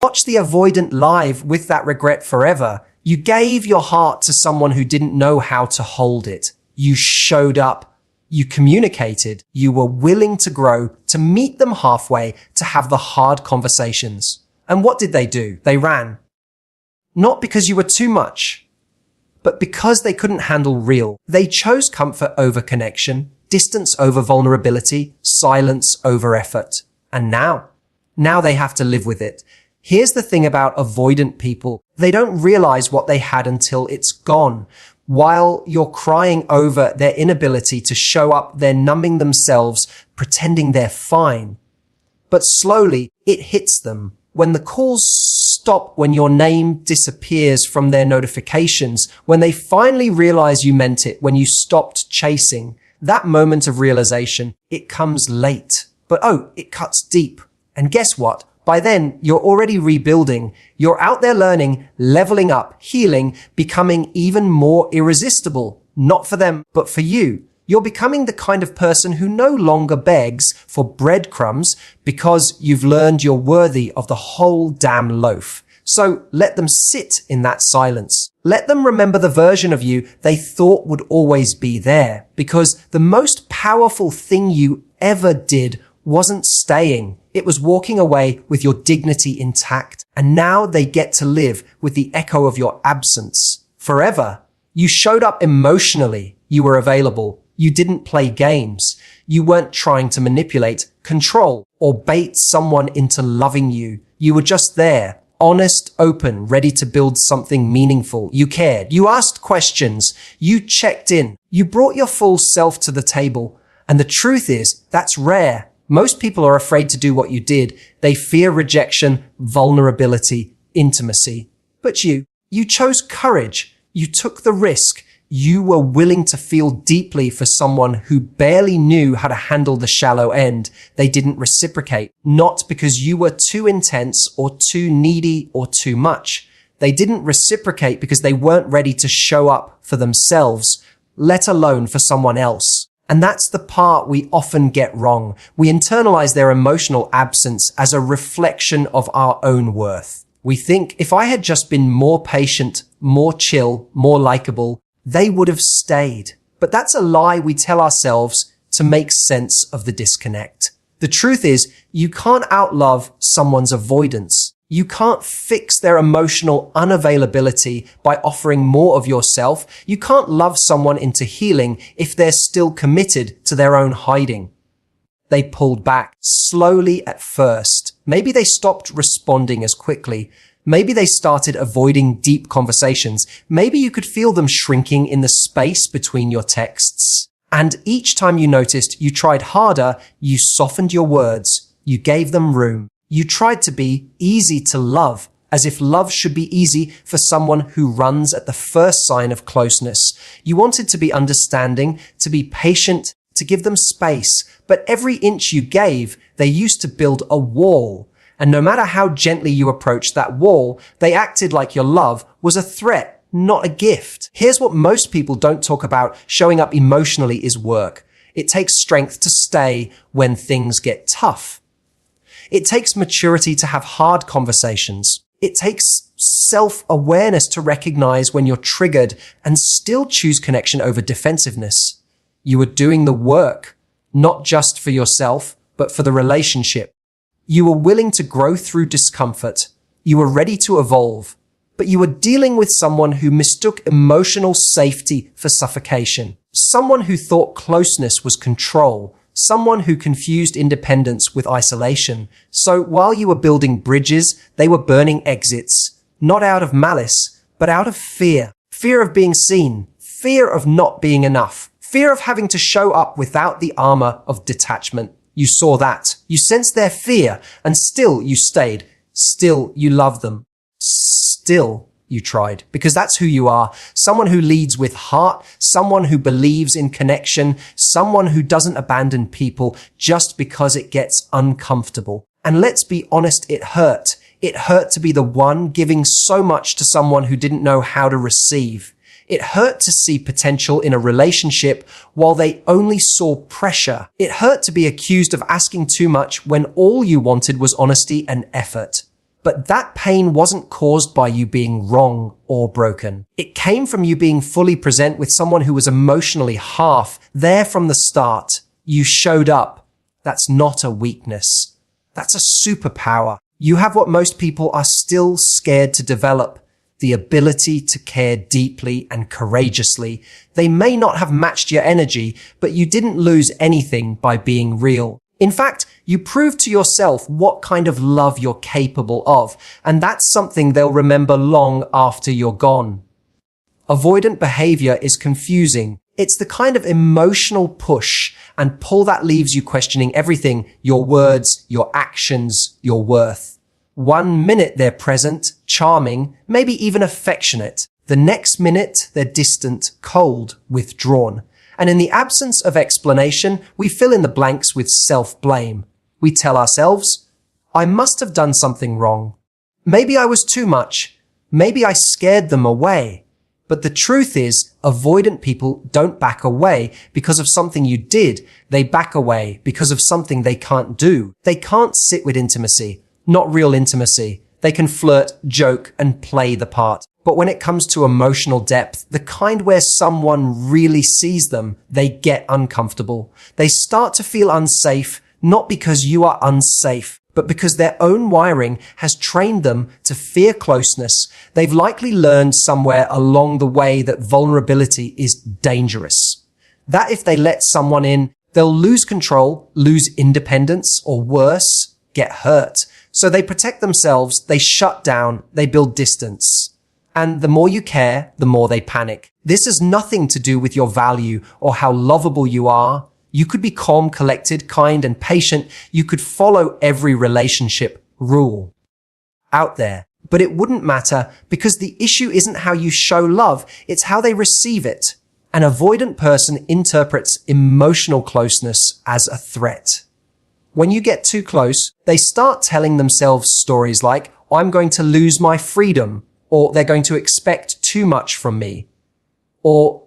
Watch the avoidant live with that regret forever. You gave your heart to someone who didn't know how to hold it. You showed up. You communicated. You were willing to grow, to meet them halfway, to have the hard conversations. And what did they do? They ran. Not because you were too much, but because they couldn't handle real. They chose comfort over connection, distance over vulnerability, silence over effort. And now they have to live with it. Here's the thing about avoidant people. They don't realize what they had until it's gone. While you're crying over their inability to show up, they're numbing themselves, pretending they're fine. But slowly, it hits them. When the calls stop, when your name disappears from their notifications, when they finally realize you meant it, when you stopped chasing, that moment of realization, it comes late. But it cuts deep. And guess what? By then, you're already rebuilding. You're out there learning, leveling up, healing, becoming even more irresistible. Not for them, but for you. You're becoming the kind of person who no longer begs for breadcrumbs because you've learned you're worthy of the whole damn loaf. So let them sit in that silence. Let them remember the version of you they thought would always be there. Because the most powerful thing you ever did wasn't staying. It was walking away with your dignity intact. And now they get to live with the echo of your absence forever. You showed up emotionally. You were available. You didn't play games. You weren't trying to manipulate, control, or bait someone into loving you. You were just there, honest, open, ready to build something meaningful. You cared. You asked questions. You checked in. You brought your full self to the table. And the truth is, that's rare. Most people are afraid to do what you did. They fear rejection, vulnerability, intimacy. But you chose courage. You took the risk. You were willing to feel deeply for someone who barely knew how to handle the shallow end. They didn't reciprocate, not because you were too intense or too needy or too much. They didn't reciprocate because they weren't ready to show up for themselves, let alone for someone else. And that's the part we often get wrong. We internalize their emotional absence as a reflection of our own worth. We think if I had just been more patient, more chill, more likable, they would have stayed. But that's a lie we tell ourselves to make sense of the disconnect. The truth is, you can't outlove someone's avoidance. You can't fix their emotional unavailability by offering more of yourself. You can't love someone into healing if they're still committed to their own hiding. They pulled back slowly at first. Maybe they stopped responding as quickly. Maybe they started avoiding deep conversations. Maybe you could feel them shrinking in the space between your texts. And each time you noticed you tried harder, you softened your words. You gave them room. You tried to be easy to love, as if love should be easy for someone who runs at the first sign of closeness. You wanted to be understanding, to be patient, to give them space. But every inch you gave, they used to build a wall. And no matter how gently you approached that wall, they acted like your love was a threat, not a gift. Here's what most people don't talk about. Showing up emotionally is work. It takes strength to stay when things get tough. It takes maturity to have hard conversations. It takes self-awareness to recognize when you're triggered and still choose connection over defensiveness. You were doing the work, not just for yourself, but for the relationship. You were willing to grow through discomfort. You were ready to evolve, but you were dealing with someone who mistook emotional safety for suffocation. Someone who thought closeness was control. Someone who confused independence with isolation. So while you were building bridges, they were burning exits, not out of malice, but out of fear. Fear of being seen. Fear of not being enough. Fear of having to show up without the armor of detachment. You saw that. You sensed their fear, and still you stayed. Still you loved them. Still you tried, because that's who you are. Someone who leads with heart, someone who believes in connection, someone who doesn't abandon people just because it gets uncomfortable. And let's be honest, it hurt. It hurt to be the one giving so much to someone who didn't know how to receive. It hurt to see potential in a relationship while they only saw pressure. It hurt to be accused of asking too much when all you wanted was honesty and effort. But that pain wasn't caused by you being wrong or broken. It came from you being fully present with someone who was emotionally half there from the start. You showed up. That's not a weakness. That's a superpower. You have what most people are still scared to develop, the ability to care deeply and courageously. They may not have matched your energy, but you didn't lose anything by being real. In fact, you proved to yourself what kind of love you're capable of, and that's something they'll remember long after you're gone. Avoidant behavior is confusing. It's the kind of emotional push and pull that leaves you questioning everything, your words, your actions, your worth. 1 minute they're present, charming, maybe even affectionate. The next minute they're distant, cold, withdrawn. And in the absence of explanation, we fill in the blanks with self-blame. We tell ourselves, I must have done something wrong. Maybe I was too much. Maybe I scared them away. But the truth is, avoidant people don't back away because of something you did. They back away because of something they can't do. They can't sit with intimacy, not real intimacy. They can flirt, joke, and play the part. But when it comes to emotional depth, the kind where someone really sees them, they get uncomfortable. They start to feel unsafe, not because you are unsafe, but because their own wiring has trained them to fear closeness. They've likely learned somewhere along the way that vulnerability is dangerous. That if they let someone in, they'll lose control, lose independence, or worse, get hurt. So they protect themselves, they shut down, they build distance. And the more you care, the more they panic. This has nothing to do with your value or how lovable you are. You could be calm, collected, kind, and patient. You could follow every relationship rule out there. But it wouldn't matter because the issue isn't how you show love, it's how they receive it. An avoidant person interprets emotional closeness as a threat. When you get too close, they start telling themselves stories like, I'm going to lose my freedom, or they're going to expect too much from me, or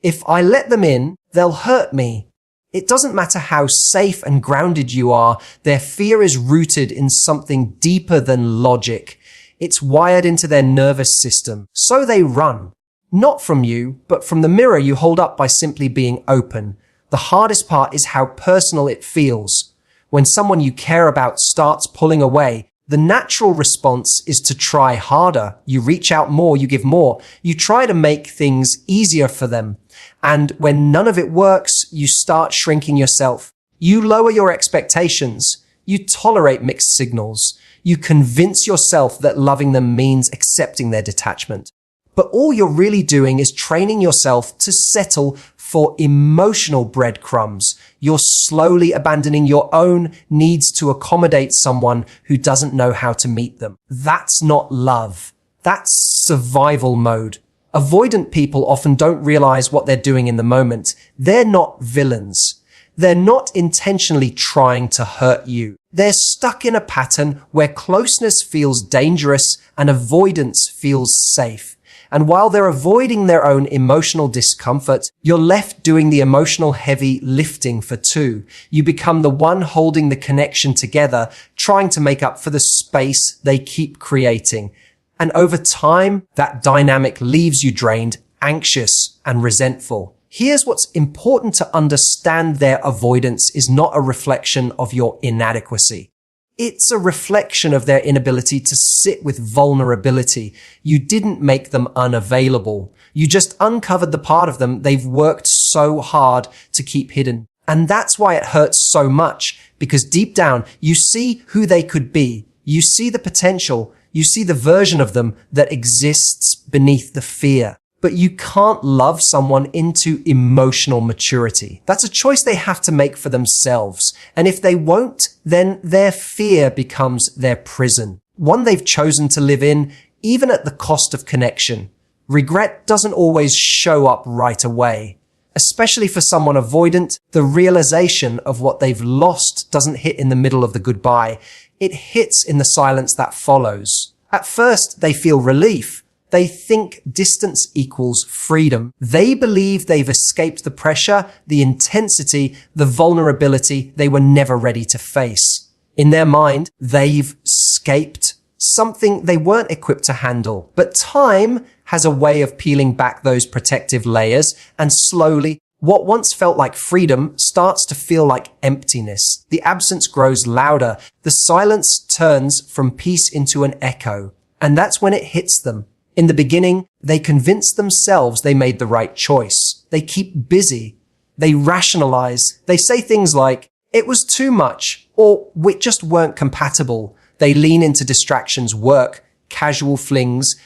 if I let them in, they'll hurt me. It doesn't matter how safe and grounded you are, their fear is rooted in something deeper than logic. It's wired into their nervous system. So they run. Not from you, but from the mirror you hold up by simply being open. The hardest part is how personal it feels. When someone you care about starts pulling away, the natural response is to try harder. You reach out more, you give more. You try to make things easier for them. And when none of it works, you start shrinking yourself. You lower your expectations. You tolerate mixed signals. You convince yourself that loving them means accepting their detachment. But all you're really doing is training yourself to settle for emotional breadcrumbs. You're slowly abandoning your own needs to accommodate someone who doesn't know how to meet them. That's not love. That's survival mode. Avoidant people often don't realize what they're doing in the moment. They're not villains. They're not intentionally trying to hurt you. They're stuck in a pattern where closeness feels dangerous and avoidance feels safe. And while they're avoiding their own emotional discomfort, you're left doing the emotional heavy lifting for two. You become the one holding the connection together, trying to make up for the space they keep creating. And over time, that dynamic leaves you drained, anxious, and resentful. Here's what's important to understand: their avoidance is not a reflection of your inadequacy. It's a reflection of their inability to sit with vulnerability. You didn't make them unavailable. You just uncovered the part of them they've worked so hard to keep hidden. And that's why it hurts so much, because deep down, you see who they could be. You see the potential. You see the version of them that exists beneath the fear. But you can't love someone into emotional maturity. That's a choice they have to make for themselves. And if they won't, then their fear becomes their prison. One they've chosen to live in, even at the cost of connection. Regret doesn't always show up right away. Especially for someone avoidant, the realization of what they've lost doesn't hit in the middle of the goodbye. It hits in the silence that follows. At first, they feel relief. They think distance equals freedom. They believe they've escaped the pressure, the intensity, the vulnerability they were never ready to face. In their mind, they've escaped something they weren't equipped to handle. But time has a way of peeling back those protective layers, and slowly, what once felt like freedom starts to feel like emptiness. The absence grows louder. The silence turns from peace into an echo. And that's when it hits them. In the beginning, they convince themselves they made the right choice. They keep busy. They rationalize. They say things like, it was too much, or we just weren't compatible. They lean into distractions, work, casual flings,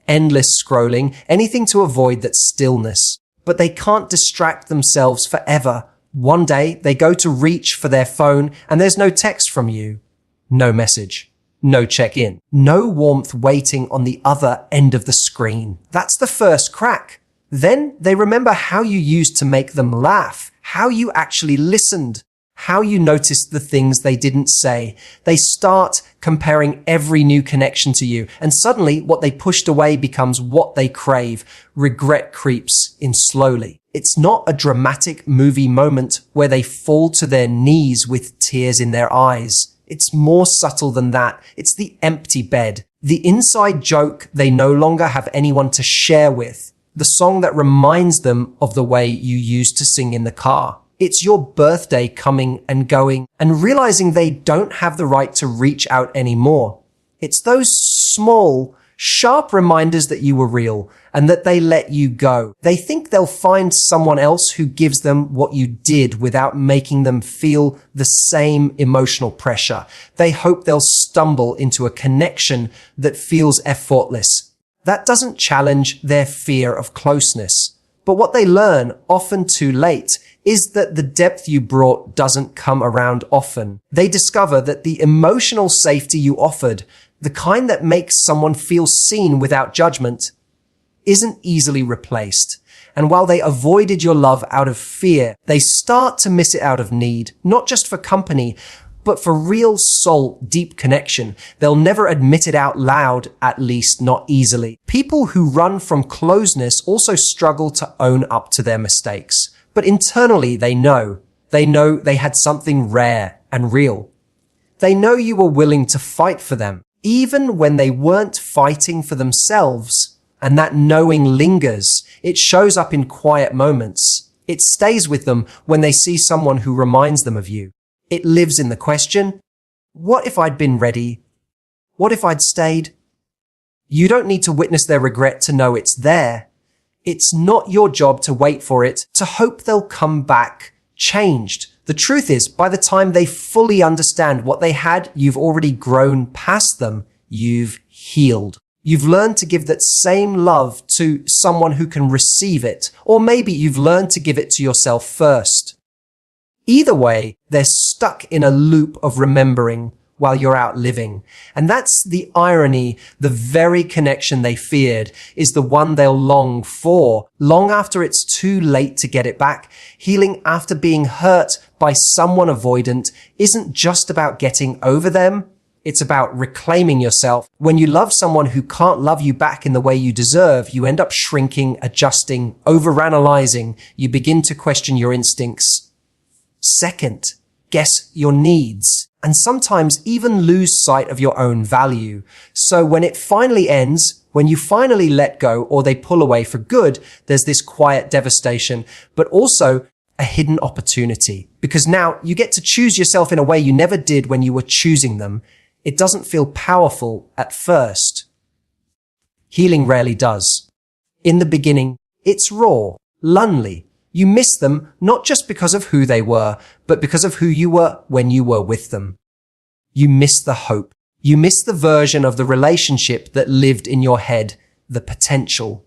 endless scrolling, anything to avoid that stillness. But they can't distract themselves forever. One day, they go to reach for their phone and there's no text from you. No message. No check-in. No warmth waiting on the other end of the screen. That's the first crack. Then they remember how you used to make them laugh, how you actually listened, how you noticed the things they didn't say. They start comparing every new connection to you, and suddenly what they pushed away becomes what they crave. Regret creeps in slowly. It's not a dramatic movie moment where they fall to their knees with tears in their eyes. It's more subtle than that. It's the empty bed, the inside joke they no longer have anyone to share with, the song that reminds them of the way you used to sing in the car. It's your birthday coming and going and realizing they don't have the right to reach out anymore. It's those small, sharp reminders that you were real and that they let you go. They think they'll find someone else who gives them what you did without making them feel the same emotional pressure. They hope they'll stumble into a connection that feels effortless. That doesn't challenge their fear of closeness. But what they learn, often too late, is that the depth you brought doesn't come around often. They discover that the emotional safety you offered, the kind that makes someone feel seen without judgment, isn't easily replaced. And while they avoided your love out of fear, they start to miss it out of need, not just for company, but for real soul, deep connection. They'll never admit it out loud, at least not easily. People who run from closeness also struggle to own up to their mistakes. But internally, they know they had something rare and real. They know you were willing to fight for them, even when they weren't fighting for themselves. And that knowing lingers. It shows up in quiet moments. It stays with them when they see someone who reminds them of you. It lives in the question, what if I'd been ready? What if I'd stayed? You don't need to witness their regret to know it's there. It's not your job to wait for it, to hope they'll come back changed. The truth is, by the time they fully understand what they had, you've already grown past them. You've healed. You've learned to give that same love to someone who can receive it. Or maybe you've learned to give it to yourself first. Either way, they're stuck in a loop of remembering while you're out living. And that's the irony. The very connection they feared is the one they'll long for, long after it's too late to get it back. Healing after being hurt by someone avoidant isn't just about getting over them. It's about reclaiming yourself. When you love someone who can't love you back in the way you deserve, you end up shrinking, adjusting, overanalyzing. You begin to question your instincts. Second, guess your needs, and sometimes even lose sight of your own value. So when it finally ends, when you finally let go or they pull away for good, there's this quiet devastation, but also a hidden opportunity. Because now you get to choose yourself in a way you never did when you were choosing them. It doesn't feel powerful at first. Healing rarely does. In the beginning, it's raw, lonely. You miss them not just because of who they were, but because of who you were when you were with them. You miss the hope. You miss the version of the relationship that lived in your head, the potential.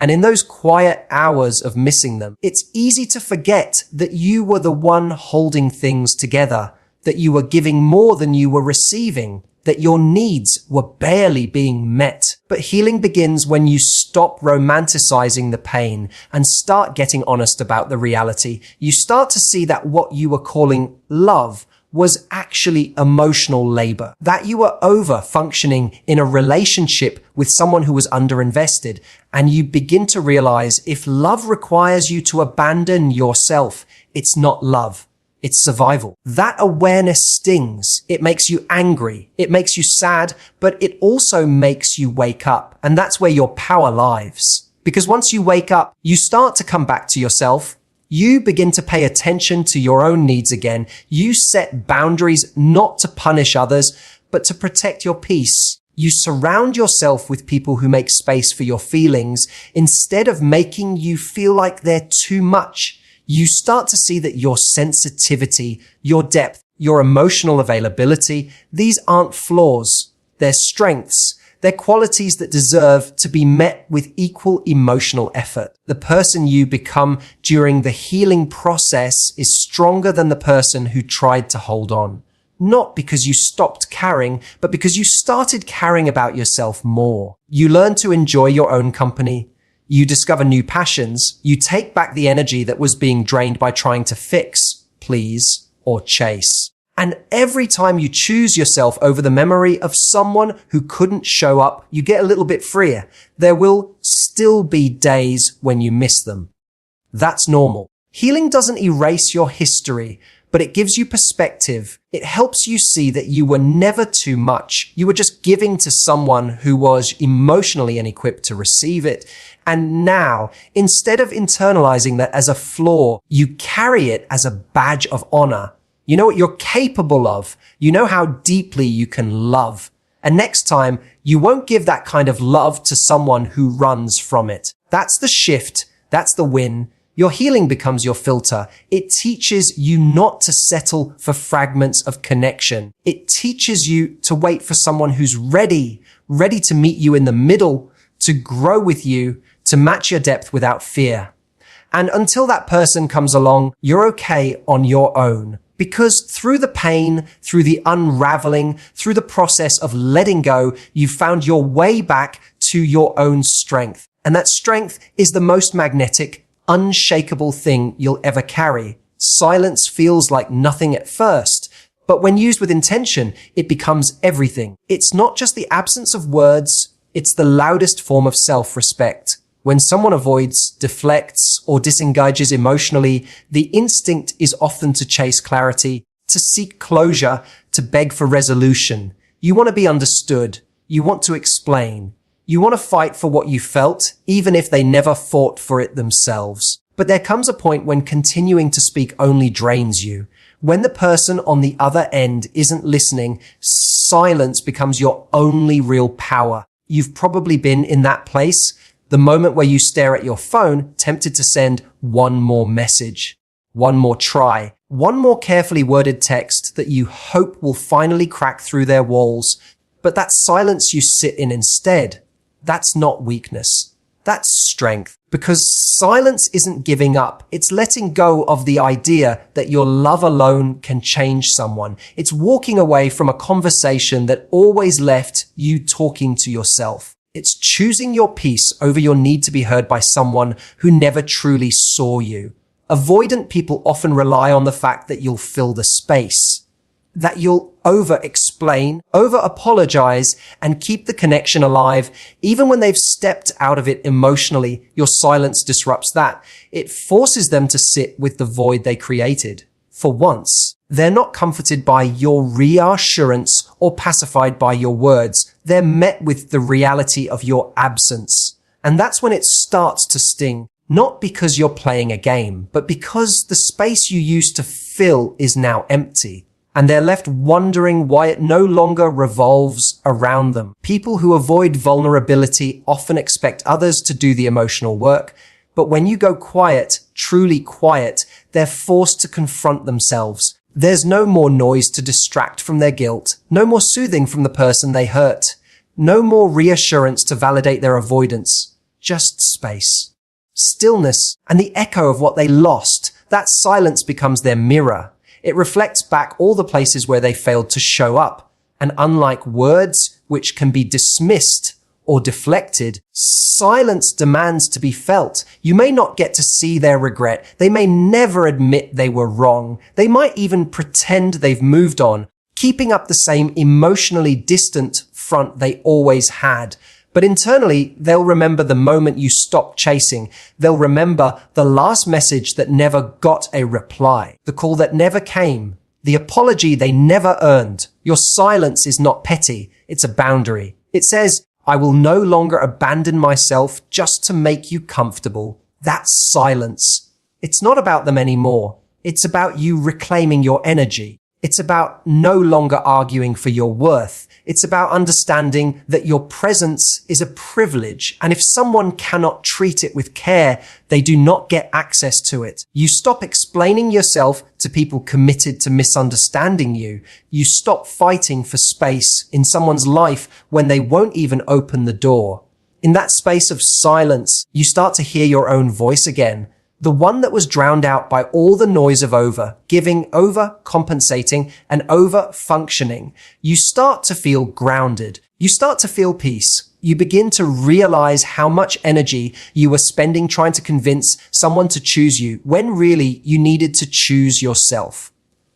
And in those quiet hours of missing them, it's easy to forget that you were the one holding things together, that you were giving more than you were receiving, that your needs were barely being met. But healing begins when you stop romanticizing the pain and start getting honest about the reality. You start to see that what you were calling love was actually emotional labor, that you were over functioning in a relationship with someone who was underinvested. And you begin to realize if love requires you to abandon yourself, it's not love. It's survival. That awareness stings. It makes you angry. It makes you sad, but it also makes you wake up. And that's where your power lies. Because once you wake up, you start to come back to yourself. You begin to pay attention to your own needs again. You set boundaries not to punish others, but to protect your peace. You surround yourself with people who make space for your feelings instead of making you feel like they're too much. You start to see that your sensitivity, your depth, your emotional availability, these aren't flaws. They're strengths. They're qualities that deserve to be met with equal emotional effort. The person you become during the healing process is stronger than the person who tried to hold on. Not because you stopped caring, but because you started caring about yourself more. You learn to enjoy your own company. You discover new passions. You take back the energy that was being drained by trying to fix, please, or chase. And every time you choose yourself over the memory of someone who couldn't show up, you get a little bit freer. There will still be days when you miss them. That's normal. Healing doesn't erase your history, but it gives you perspective. It helps you see that you were never too much. You were just giving to someone who was emotionally unequipped to receive it. And now, instead of internalizing that as a flaw, you carry it as a badge of honor. You know what you're capable of. You know how deeply you can love. And next time, you won't give that kind of love to someone who runs from it. That's the shift. That's the win. Your healing becomes your filter. It teaches you not to settle for fragments of connection. It teaches you to wait for someone who's ready to meet you in the middle, to grow with you, to match your depth without fear. And until that person comes along, you're okay on your own. Because through the pain, through the unraveling, through the process of letting go, you've found your way back to your own strength. And that strength is the most magnetic, unshakable thing you'll ever carry. Silence feels like nothing at first, but when used with intention, it becomes everything. It's not just the absence of words, it's the loudest form of self-respect. When someone avoids, deflects, or disengages emotionally, the instinct is often to chase clarity, to seek closure, to beg for resolution. You want to be understood. You want to explain. You want to fight for what you felt, even if they never fought for it themselves. But there comes a point when continuing to speak only drains you. When the person on the other end isn't listening, silence becomes your only real power. You've probably been in that place. The moment where you stare at your phone, tempted to send one more message, one more try, one more carefully worded text that you hope will finally crack through their walls. But that silence you sit in instead, that's not weakness. That's strength. Because silence isn't giving up. It's letting go of the idea that your love alone can change someone. It's walking away from a conversation that always left you talking to yourself. It's choosing your peace over your need to be heard by someone who never truly saw you. Avoidant people often rely on the fact that you'll fill the space, that you'll over-explain, over-apologize, and keep the connection alive. Even when they've stepped out of it emotionally, your silence disrupts that. It forces them to sit with the void they created. For once, they're not comforted by your reassurance or pacified by your words. They're met with the reality of your absence. And that's when it starts to sting. Not because you're playing a game, but because the space you used to fill is now empty. And they're left wondering why it no longer revolves around them. People who avoid vulnerability often expect others to do the emotional work. But when you go quiet, truly quiet, they're forced to confront themselves. There's no more noise to distract from their guilt, no more soothing from the person they hurt, no more reassurance to validate their avoidance, just space, stillness, and the echo of what they lost. That silence becomes their mirror. It reflects back all the places where they failed to show up. And unlike words, which can be dismissed or deflected, silence demands to be felt. You may not get to see their regret. They may never admit they were wrong. They might even pretend they've moved on, keeping up the same emotionally distant front they always had. But internally, they'll remember the moment you stopped chasing. They'll remember the last message that never got a reply, the call that never came, the apology they never earned. Your silence is not petty. It's a boundary. It says, I will no longer abandon myself just to make you comfortable. That's silence. It's not about them anymore. It's about you reclaiming your energy. It's about no longer arguing for your worth. It's about understanding that your presence is a privilege, and if someone cannot treat it with care, they do not get access to it. You stop explaining yourself to people committed to misunderstanding you. You stop fighting for space in someone's life when they won't even open the door. In that space of silence, you start to hear your own voice again. The one that was drowned out by all the noise of over-giving, over-compensating, and over-functioning. You start to feel grounded. You start to feel peace. You begin to realize how much energy you were spending trying to convince someone to choose you, when really you needed to choose yourself.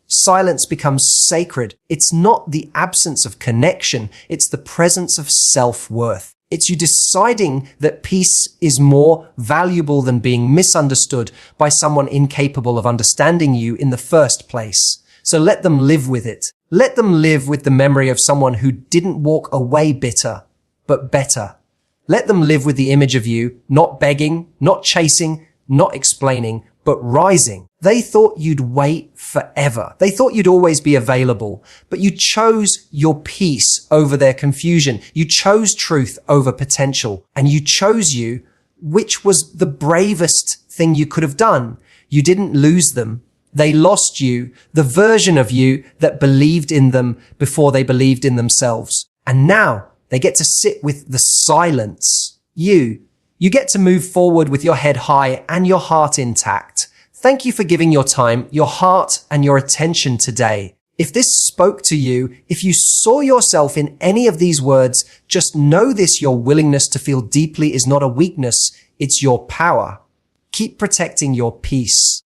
Silence becomes sacred. It's not the absence of connection. It's the presence of self-worth. It's you deciding that peace is more valuable than being misunderstood by someone incapable of understanding you in the first place. So let them live with it. Let them live with the memory of someone who didn't walk away bitter, but better. Let them live with the image of you, not begging, not chasing, not explaining, but rising. They thought you'd wait forever. They thought you'd always be available, but you chose your peace over their confusion. You chose truth over potential, and you chose you, which was the bravest thing you could have done. You didn't lose them. They lost you, the version of you that believed in them before they believed in themselves. And now they get to sit with the silence. You get to move forward with your head high and your heart intact. Thank you for giving your time, your heart, and your attention today. If this spoke to you, if you saw yourself in any of these words, just know this: your willingness to feel deeply is not a weakness, it's your power. Keep protecting your peace.